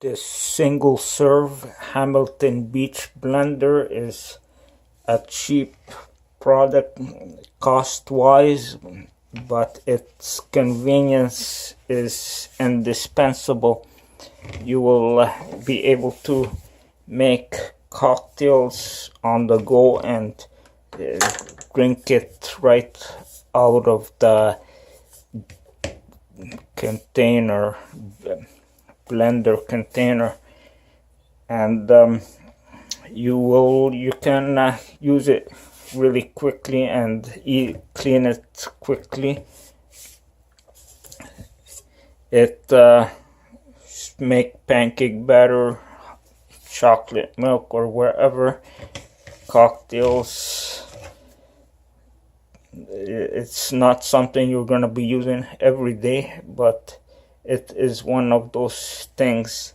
This single serve Hamilton Beach blender is a cheap product cost wise, but its convenience is indispensable. You will be able to make cocktails on the go and drink it right out of the container, blender container, and you can use it really quickly and clean it quickly. It make pancake batter, chocolate milk, or wherever, cocktails. It's not something you're going to be using every day, but it is one of those things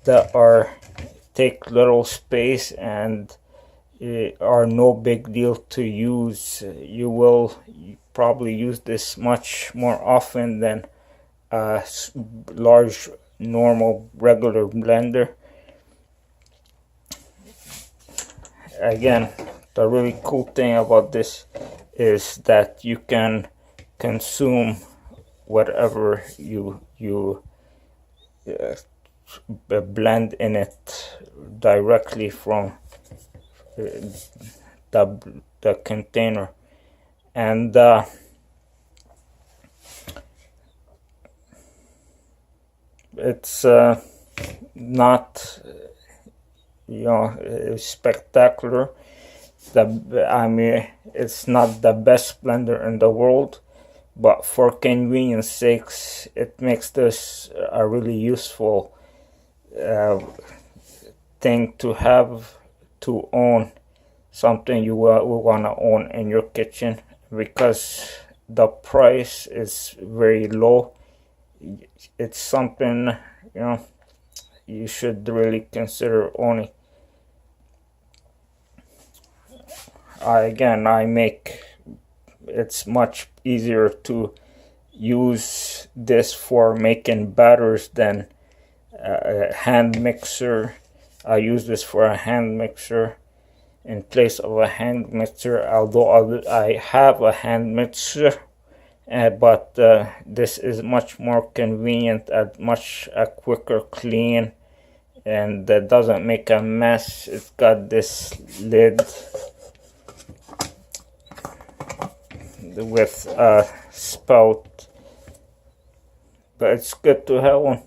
that take little space and are no big deal to use. You will probably use this much more often than a large normal regular blender. Again, the really cool thing about this is that you can consume whatever you blend in it directly from the container. And it's not spectacular. I mean, it's not the best blender in the world, but for convenience sakes, it makes this a really useful thing to have, to own, something you will want to own in your kitchen, because the price is very low. It's something you should really consider owning. It's much easier to use this for making batters than a hand mixer. I use this for a hand mixer in place of a hand mixer, although I have a hand mixer, but this is much more convenient, much quicker clean, and that doesn't make a mess. It's got this lid with a spout, but it's good to have one.